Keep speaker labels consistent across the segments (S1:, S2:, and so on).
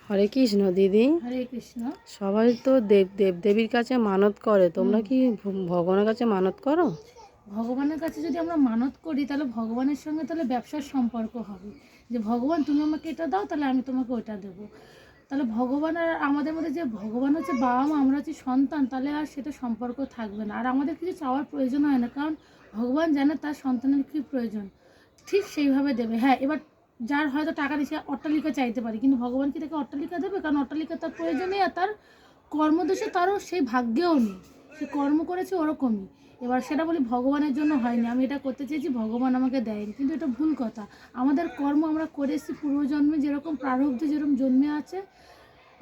S1: হরে কৃষ্ণ দিদি।
S2: হরে কৃষ্ণ।
S1: সবাই তো দেবদেবীর কাছে মানত করে, তোমরা কি ভগবানের কাছে মানত করো?
S2: ভগবানের কাছে যদি আমরা মানত করি তাহলে ভগবানের সঙ্গে তাহলে ব্যবসার সম্পর্ক হবে, যে ভগবান তুমি আমাকে এটা দাও তাহলে আমি তোমাকে ওটা দেবো। তাহলে ভগবান আর আমাদের মধ্যে, যে ভগবান হচ্ছে বাবা মা, আমরা হচ্ছে সন্তান, তাহলে আর সেটা সম্পর্ক থাকবে না, আর আমাদের কিছু চাওয়ার প্রয়োজন হয় না, কারণ ভগবান জানে তার সন্তানের কী প্রয়োজন, ঠিক সেইভাবে দেবে। হ্যাঁ, এবার যার হয়তো টাকা দিচ্ছে অট্টালিকা চাইতে পারি, কিন্তু ভগবান কি তাকে অট্টালিকা দেবে? কারণ অট্টালিকা তার প্রয়োজন নেই, আর তার কর্মদোষে তারও সেই ভাগ্যেও নেই, সে কর্ম করেছে ওরকমই। এবার সেটা বলি ভগবানের জন্য হয়নি, আমি এটা করতে চেয়েছি ভগবান আমাকে দেয়নি, কিন্তু এটা ভুল কথা। আমাদের কর্ম আমরা করে এসেছি পূর্বজন্মে, যেরকম প্রারব্ধ যেরকম জন্মে আছে,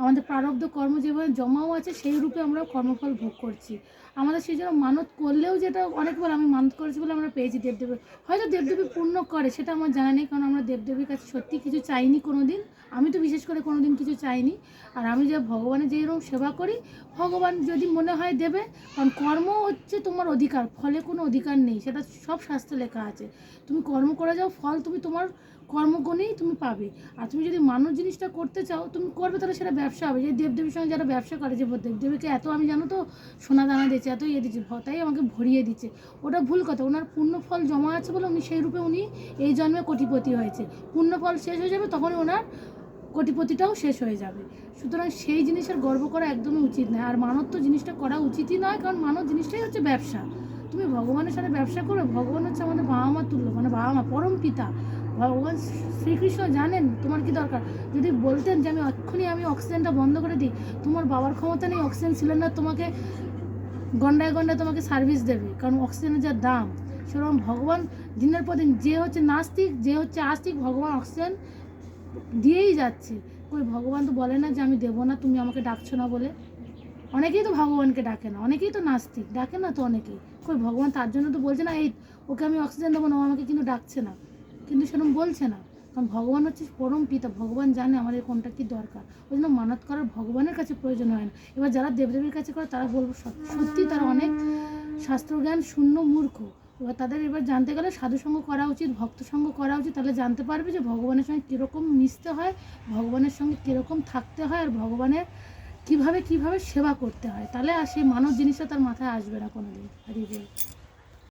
S2: আমাদের প্রারব্ধ কর্ম যেভাবে জমাও আছে, সেই রূপে আমরা কর্মফল ভোগ করছি। আমাদের সেই জন্য মানত করলেও, যেটা অনেক বলে আমি মানত করেছি বলে আমরা পেয়েছি দেবদেবী, হয়তো দেবদেবী পূর্ণ করে, সেটা আমার জানা নেই, কারণ আমরা দেবদেবীর কাছে সত্যি কিছু চাইনি কোনো দিন, আমি তো বিশেষ করে কোনো দিন কিছু চাইনি। আর আমি যে ভগবানের যেরকম সেবা করি, ভগবান যদি মনে হয় দেবে, কারণ কর্ম হচ্ছে তোমার অধিকার, ফলে কোনো অধিকার নেই, সেটা সব শাস্ত্রে লেখা আছে। তুমি কর্ম করে যাও, ফল তুমি তোমার কর্মগুণেই তুমি পাবে। আর তুমি যদি মানুষ জিনিসটা করতে চাও, তুমি করবে, তাহলে সেটা ব্যবসা হবে। যে দেবদেবীর সঙ্গে যারা ব্যবসা করে, যে দেবদেবীকে এত আমি জানো তো সোনা দানা দিচ্ছে, এত দিচ্ছে, তাই আমাকে ভরিয়ে দিচ্ছে, ওটা ভুল কথা। ওনার পুণ্যফল জমা আছে বলে উনি সেই রূপে উনি এই জন্মে কোটিপতি হয়েছে। পুণ্যফল শেষ হয়ে যাবে, তখনই ওনার কোটিপতিটাও শেষ হয়ে যাবে। সুতরাং সেই জিনিসের গর্ব করা একদমই উচিত নয়, আর মানত তো জিনিসটা করা উচিতই নয়, কারণ মানত জিনিসটাই হচ্ছে ব্যবসা। তুমি ভগবানের সাথে ব্যবসা করো, ভগবান হচ্ছে আমাদের বাবা মা তুল্য, মানে বাবা মা, পরম পিতা ভগবান শ্রীকৃষ্ণ জানেন তোমার কি দরকার। যদি বলতেন যে আমি অক্সিজেনটা বন্ধ করে দিই, তোমার বাবার ক্ষমতা নেই অক্সিজেন সিলিন্ডার তোমাকে গন্ডায় গন্ডায় তোমাকে সার্ভিস দেবে, কারণ অক্সিজেনের যা দাম। সেরকম ভগবান দিনের পর দিন, যে হচ্ছে নাস্তিক যে হচ্ছে আস্তিক, ভগবান অক্সিজেন দিয়েই যাচ্ছে। ওই ভগবান তো বলে না যে আমি দেবো না, তুমি আমাকে ডাকছো না বলে। অনেকেই তো ভগবানকে ডাকে না, অনেকেই তো নাস্তিক, ডাকে না তো অনেকেই। কই ভগবান তার জন্য তো বলছে না, এই ওকে আমি অক্সিজেন দেবো না, ও আমাকে কিন্তু ডাকছে না, কিন্তু সেরকম বলছে না, কারণ ভগবান হচ্ছে পরম পিতা, ভগবান জানে আমাদের কোনটা কী দরকার। ওই জন্য মানত করার ভগবানের কাছে প্রয়োজন হয় না। এবার যারা দেবদেবীর কাছে করে, তারা বলবো সত্যি তারা অনেক শাস্ত্রজ্ঞান শূন্য মূর্খ। এবার তাদের এবার জানতে গেলে সাধুসঙ্গ করা উচিত, ভক্ত সঙ্গ করা উচিত, তাহলে জানতে পারবে যে ভগবানের সঙ্গে কীরকম মিশতে হয়, ভগবানের সঙ্গে কীরকম থাকতে হয়, আর ভগবানের কীভাবে সেবা করতে হয়, তাহলে আর সেই মানব জিনিসটা তার মাথায় আসবে না কোনোদিন। হরি বল।